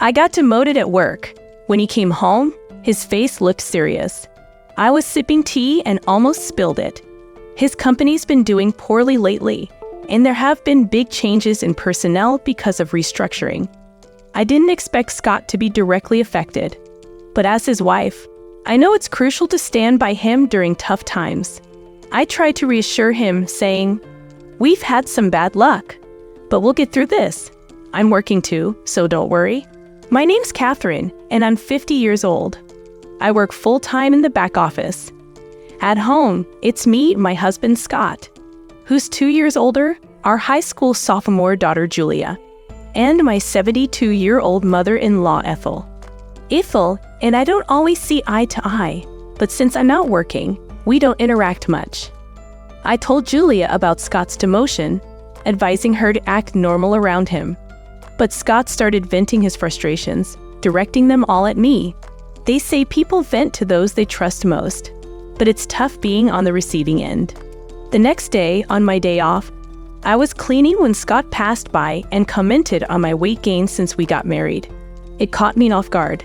I got demoted at work. When he came home, his face looked serious. I was sipping tea and almost spilled it. His company's been doing poorly lately, and there have been big changes in personnel because of restructuring. I didn't expect Scott to be directly affected, but as his wife, I know it's crucial to stand by him during tough times. I tried to reassure him, saying, "We've had some bad luck, but we'll get through this. I'm working too, so don't worry." My name's Catherine, and I'm 50 years old. I work full-time in the back office. At home, it's me and my husband Scott, who's 2 years older, our high school sophomore daughter Julia, and my 72-year-old mother-in-law Ethel. Ethel and I don't always see eye to eye, but since I'm not working, we don't interact much. I told Julia about Scott's demotion, advising her to act normal around him. But Scott started venting his frustrations, directing them all at me. They say people vent to those they trust most, but it's tough being on the receiving end. The next day, on my day off, I was cleaning when Scott passed by and commented on my weight gain since we got married. It caught me off guard.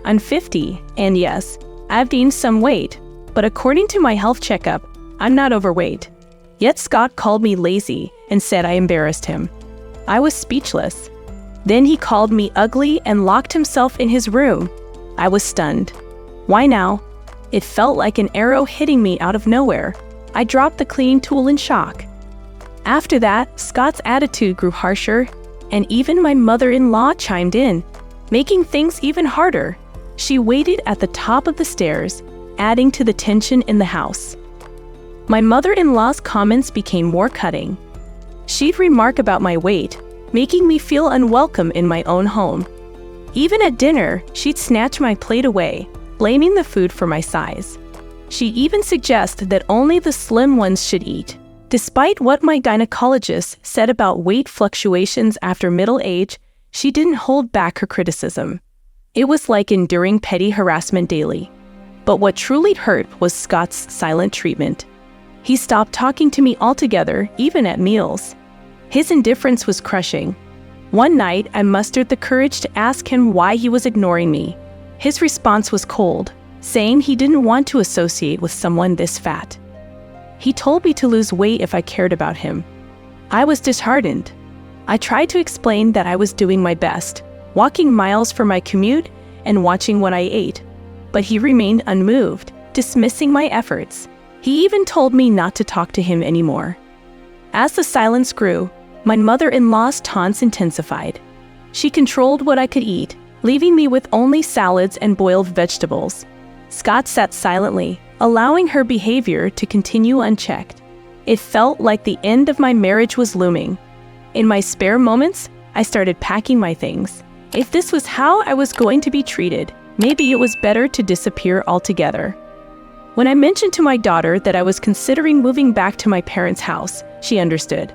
I'm 50, and yes, I've gained some weight, but according to my health checkup, I'm not overweight. Yet Scott called me lazy and said I embarrassed him. I was speechless. Then he called me ugly and locked himself in his room. I was stunned. Why now? It felt like an arrow hitting me out of nowhere. I dropped the cleaning tool in shock. After that, Scott's attitude grew harsher, and even my mother-in-law chimed in, making things even harder. She waited at the top of the stairs, adding to the tension in the house. My mother-in-law's comments became more cutting. She'd remark about my weight, making me feel unwelcome in my own home. Even at dinner, she'd snatch my plate away, blaming the food for my size. She even suggested that only the slim ones should eat. Despite what my gynecologist said about weight fluctuations after middle age, she didn't hold back her criticism. It was like enduring petty harassment daily. But what truly hurt was Scott's silent treatment. He stopped talking to me altogether, even at meals. His indifference was crushing. One night, I mustered the courage to ask him why he was ignoring me. His response was cold, saying he didn't want to associate with someone this fat. He told me to lose weight if I cared about him. I was disheartened. I tried to explain that I was doing my best, walking miles for my commute and watching what I ate. But he remained unmoved, dismissing my efforts. He even told me not to talk to him anymore. As the silence grew, my mother-in-law's taunts intensified. She controlled what I could eat, leaving me with only salads and boiled vegetables. Scott sat silently, allowing her behavior to continue unchecked. It felt like the end of my marriage was looming. In my spare moments, I started packing my things. If this was how I was going to be treated, maybe it was better to disappear altogether. When I mentioned to my daughter that I was considering moving back to my parents' house, she understood.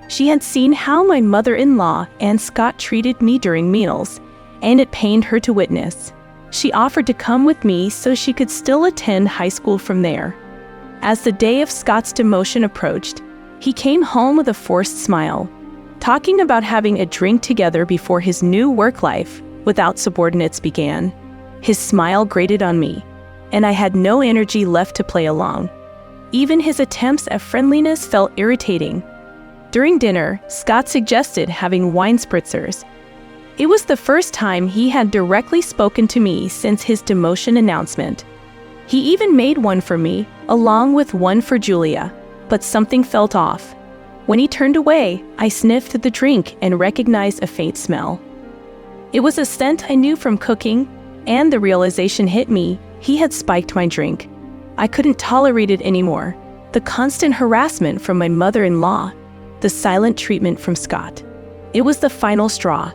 She had seen how my mother-in-law and Scott treated me during meals, and it pained her to witness. She offered to come with me so she could still attend high school from there. As the day of Scott's demotion approached, he came home with a forced smile, talking about having a drink together before his new work life without subordinates began. His smile grated on me, and I had no energy left to play along. Even his attempts at friendliness felt irritating. During dinner, Scott suggested having wine spritzers. It was the first time he had directly spoken to me since his demotion announcement. He even made one for me, along with one for Julia, but something felt off. When he turned away, I sniffed the drink and recognized a faint smell. It was a scent I knew from cooking, and the realization hit me, he had spiked my drink. I couldn't tolerate it anymore. The constant harassment from my mother-in-law, the silent treatment from Scott. It was the final straw.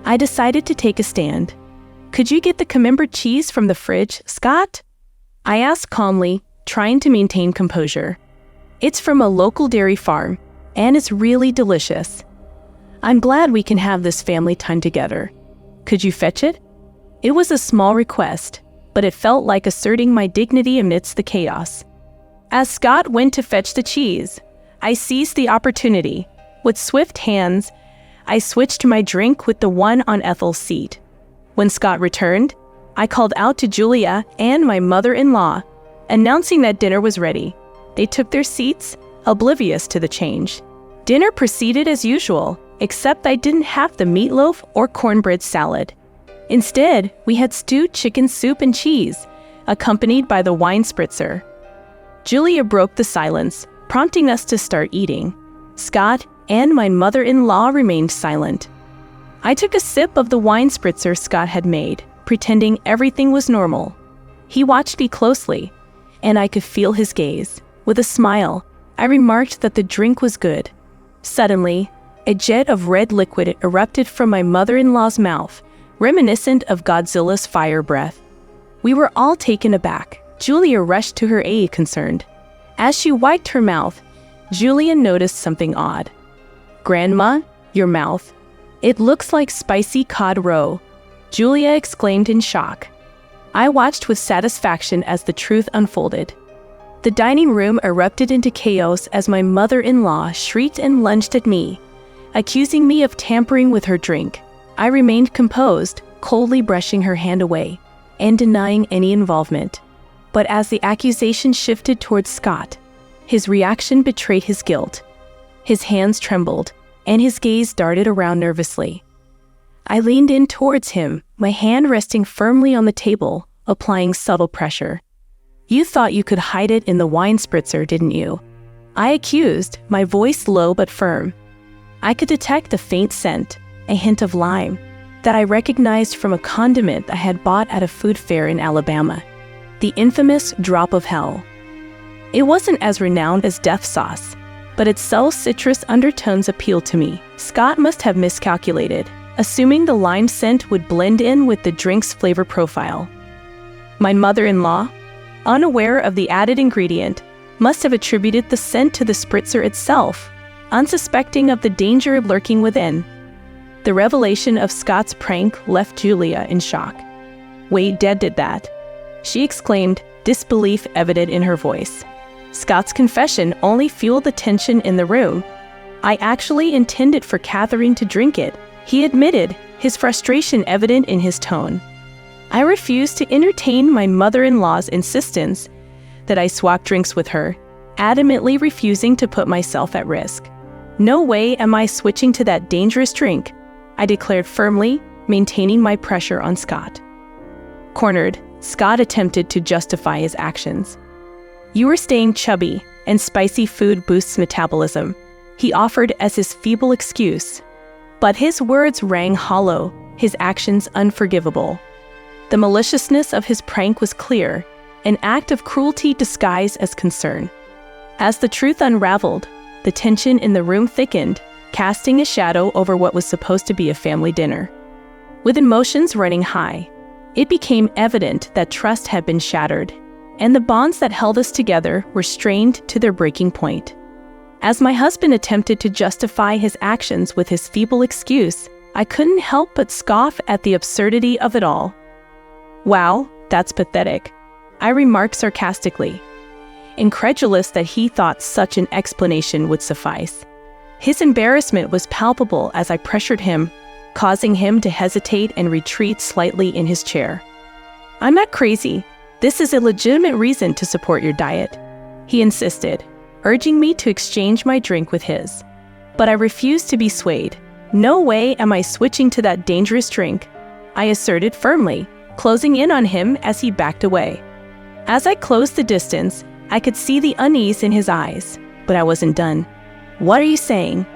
I decided to take a stand. "Could you get the camembert cheese from the fridge, Scott?" I asked calmly, trying to maintain composure. "It's from a local dairy farm, and it's really delicious. I'm glad we can have this family time together. Could you fetch it?" It was a small request, but it felt like asserting my dignity amidst the chaos. As Scott went to fetch the cheese, I seized the opportunity. With swift hands, I switched my drink with the one on Ethel's seat. When Scott returned, I called out to Julia and my mother-in-law, announcing that dinner was ready. They took their seats, oblivious to the change. Dinner proceeded as usual, except I didn't have the meatloaf or cornbread salad. Instead, we had stewed chicken soup and cheese, accompanied by the wine spritzer. Julia broke the silence, prompting us to start eating. Scott and my mother-in-law remained silent. I took a sip of the wine spritzer Scott had made, pretending everything was normal. He watched me closely, and I could feel his gaze. With a smile, I remarked that the drink was good. Suddenly, a jet of red liquid erupted from my mother-in-law's mouth, reminiscent of Godzilla's fire breath. We were all taken aback. Julia rushed to her aid, concerned. As she wiped her mouth, Julia noticed something odd. "Grandma, your mouth. It looks like spicy cod roe," Julia exclaimed in shock. I watched with satisfaction as the truth unfolded. The dining room erupted into chaos as my mother-in-law shrieked and lunged at me, accusing me of tampering with her drink. I remained composed, coldly brushing her hand away and denying any involvement. But as the accusation shifted towards Scott, his reaction betrayed his guilt. His hands trembled, and his gaze darted around nervously. I leaned in towards him, my hand resting firmly on the table, applying subtle pressure. "You thought you could hide it in the wine spritzer, didn't you?" I accused, my voice low but firm. I could detect a faint scent, a hint of lime, that I recognized from a condiment I had bought at a food fair in Alabama. The infamous drop of hell. It wasn't as renowned as death sauce, but its subtle citrus undertones appealed to me. Scott must have miscalculated, assuming the lime scent would blend in with the drink's flavor profile. My mother-in-law, unaware of the added ingredient, must have attributed the scent to the spritzer itself, unsuspecting of the danger lurking within. The revelation of Scott's prank left Julia in shock. "Wait, Dad did that," she exclaimed, disbelief evident in her voice. Scott's confession only fueled the tension in the room. I actually intended for Catherine to drink it, he admitted, his frustration evident in his tone. I refused to entertain my mother-in-law's insistence that I swap drinks with her, adamantly refusing to put myself at risk. "No way am I switching to that dangerous drink," I declared firmly, maintaining my pressure on Scott. Cornered, Scott attempted to justify his actions. "You were staying chubby, and spicy food boosts metabolism," he offered as his feeble excuse. But his words rang hollow, his actions unforgivable. The maliciousness of his prank was clear, an act of cruelty disguised as concern. As the truth unraveled, the tension in the room thickened, casting a shadow over what was supposed to be a family dinner. With emotions running high, it became evident that trust had been shattered, and the bonds that held us together were strained to their breaking point. As my husband attempted to justify his actions with his feeble excuse, I couldn't help but scoff at the absurdity of it all. "Wow, that's pathetic," I remarked sarcastically, incredulous that he thought such an explanation would suffice. His embarrassment was palpable as I pressured him, causing him to hesitate and retreat slightly in his chair. "I'm not crazy. This is a legitimate reason to support your diet," he insisted, urging me to exchange my drink with his. But I refused to be swayed. "No way am I switching to that dangerous drink," I asserted firmly, closing in on him as he backed away. As I closed the distance, I could see the unease in his eyes, but I wasn't done. "What are you saying?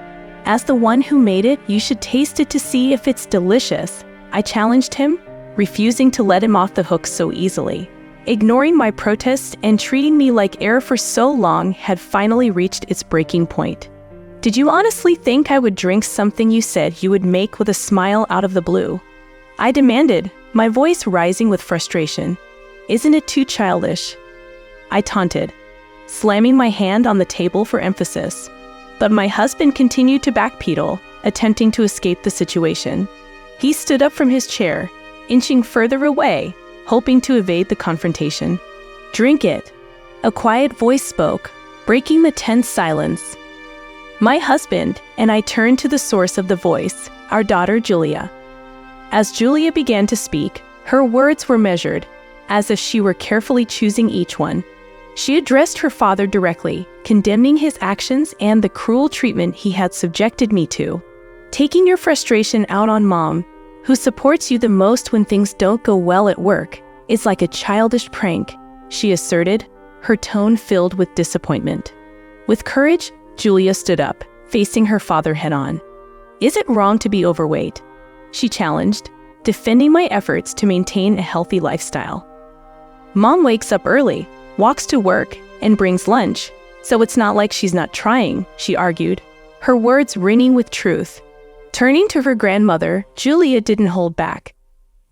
As the one who made it, you should taste it to see if it's delicious," I challenged him, refusing to let him off the hook so easily. Ignoring my protests and treating me like air for so long had finally reached its breaking point. "Did you honestly think I would drink something you said you would make with a smile out of the blue?" I demanded, my voice rising with frustration. "Isn't it too childish?" I taunted, slamming my hand on the table for emphasis. But my husband continued to backpedal, attempting to escape the situation. He stood up from his chair, inching further away, hoping to evade the confrontation. "Drink it," a quiet voice spoke, breaking the tense silence. My husband and I turned to the source of the voice, our daughter Julia. As Julia began to speak, her words were measured, as if she were carefully choosing each one. She addressed her father directly, condemning his actions and the cruel treatment he had subjected me to. Taking your frustration out on Mom, who supports you the most when things don't go well at work, is like a childish prank, she asserted, her tone filled with disappointment. With courage, Julia stood up, facing her father head-on. Is it wrong to be overweight? She challenged, defending my efforts to maintain a healthy lifestyle. Mom wakes up early, walks to work, and brings lunch, so it's not like she's not trying, she argued, her words ringing with truth. Turning to her grandmother, Julia didn't hold back.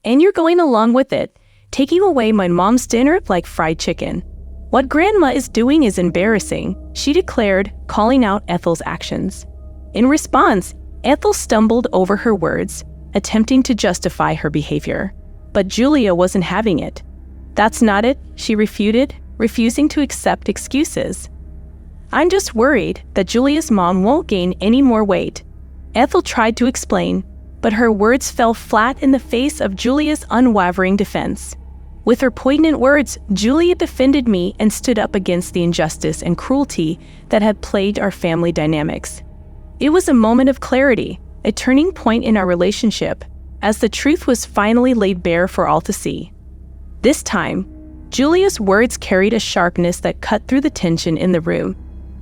And you're going along with it, taking away my mom's dinner like fried chicken. What Grandma is doing is embarrassing, she declared, calling out Ethel's actions. In response, Ethel stumbled over her words, attempting to justify her behavior. But Julia wasn't having it. That's not it, she refuted, refusing to accept excuses. I'm just worried that Julia's mom won't gain any more weight. Ethel tried to explain, but her words fell flat in the face of Julia's unwavering defense. With her poignant words, Julia defended me and stood up against the injustice and cruelty that had plagued our family dynamics. It was a moment of clarity, a turning point in our relationship, as the truth was finally laid bare for all to see. This time, Julia's words carried a sharpness that cut through the tension in the room.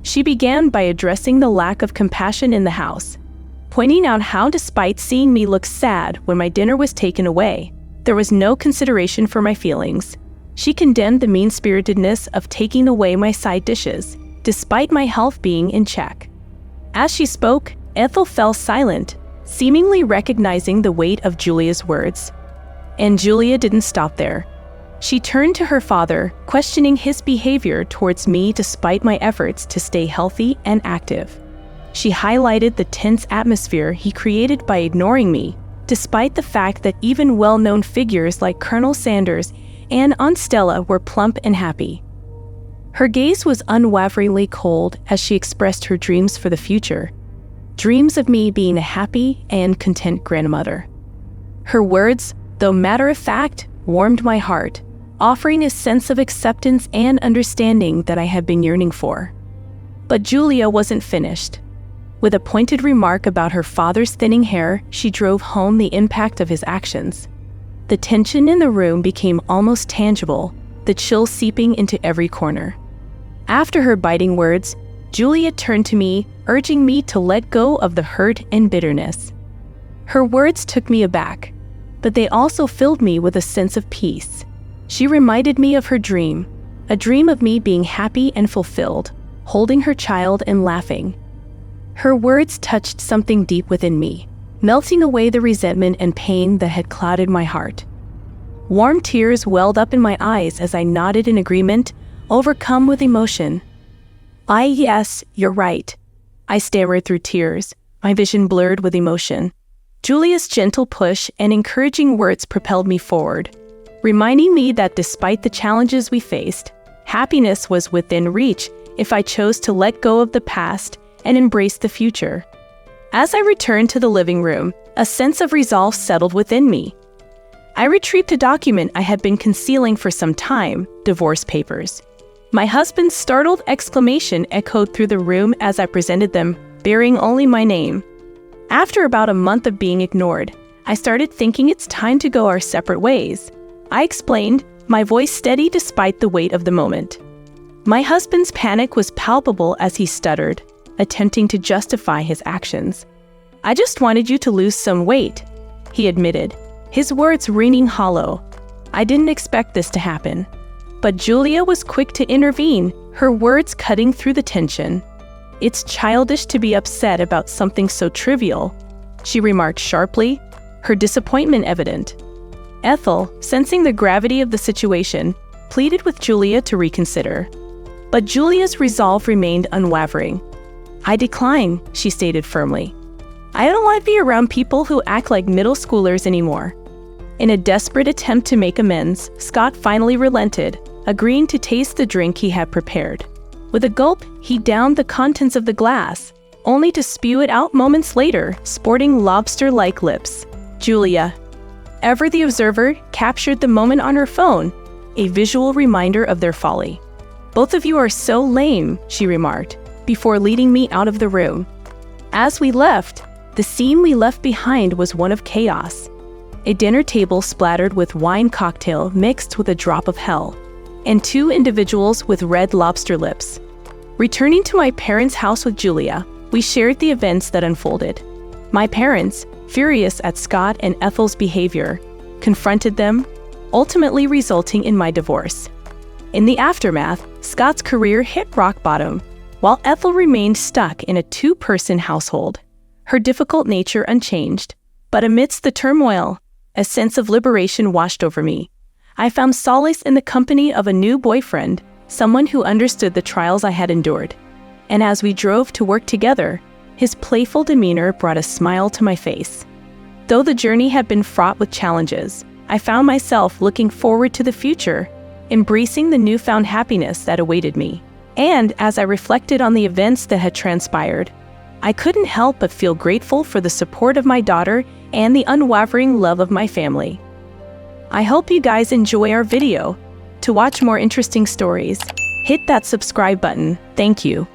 She began by addressing the lack of compassion in the house, pointing out how, despite seeing me look sad when my dinner was taken away, there was no consideration for my feelings. She condemned the mean-spiritedness of taking away my side dishes, despite my health being in check. As she spoke, Ethel fell silent, seemingly recognizing the weight of Julia's words. And Julia didn't stop there. She turned to her father, questioning his behavior towards me despite my efforts to stay healthy and active. She highlighted the tense atmosphere he created by ignoring me, despite the fact that even well-known figures like Colonel Sanders and Aunt Stella were plump and happy. Her gaze was unwaveringly cold as she expressed her dreams for the future, dreams of me being a happy and content grandmother. Her words, though matter-of-fact, warmed my heart, offering a sense of acceptance and understanding that I had been yearning for. But Julia wasn't finished. With a pointed remark about her father's thinning hair, she drove home the impact of his actions. The tension in the room became almost tangible, the chill seeping into every corner. After her biting words, Julia turned to me, urging me to let go of the hurt and bitterness. Her words took me aback, but they also filled me with a sense of peace. She reminded me of her dream, a dream of me being happy and fulfilled, holding her child and laughing. Her words touched something deep within me, melting away the resentment and pain that had clouded my heart. Warm tears welled up in my eyes as I nodded in agreement, overcome with emotion. Yes, you're right, I stammered through tears, my vision blurred with emotion. Julia's gentle push and encouraging words propelled me forward, reminding me that despite the challenges we faced, happiness was within reach if I chose to let go of the past and embrace the future. As I returned to the living room, a sense of resolve settled within me. I retrieved a document I had been concealing for some time, divorce papers. My husband's startled exclamation echoed through the room as I presented them, bearing only my name. After about a month of being ignored, I started thinking it's time to go our separate ways. I explained, my voice steady despite the weight of the moment. My husband's panic was palpable as he stuttered, attempting to justify his actions. I just wanted you to lose some weight, he admitted, his words ringing hollow. I didn't expect this to happen. But Julia was quick to intervene, her words cutting through the tension. It's childish to be upset about something so trivial, she remarked sharply, her disappointment evident. Ethel, sensing the gravity of the situation, pleaded with Julia to reconsider. But Julia's resolve remained unwavering. I decline, she stated firmly. I don't want to be around people who act like middle schoolers anymore. In a desperate attempt to make amends, Scott finally relented, agreeing to taste the drink he had prepared. With a gulp, he downed the contents of the glass, only to spew it out moments later, sporting lobster-like lips. Julia, Ever the observer captured the moment on her phone, a visual reminder of their folly. "Both of you are so lame," she remarked, before leading me out of the room. As we left, the scene we left behind was one of chaos. A dinner table splattered with wine cocktail mixed with a drop of hell, and two individuals with red lobster lips. Returning to my parents' house with Julia, we shared the events that unfolded. My parents, furious at Scott and Ethel's behavior, confronted them, ultimately resulting in my divorce. In the aftermath, Scott's career hit rock bottom, while Ethel remained stuck in a two-person household, her difficult nature unchanged. But amidst the turmoil, a sense of liberation washed over me. I found solace in the company of a new boyfriend, someone who understood the trials I had endured. And as we drove to work together, his playful demeanor brought a smile to my face. Though the journey had been fraught with challenges, I found myself looking forward to the future, embracing the newfound happiness that awaited me. And as I reflected on the events that had transpired, I couldn't help but feel grateful for the support of my daughter and the unwavering love of my family. I hope you guys enjoy our video. To watch more interesting stories, hit that subscribe button. Thank you.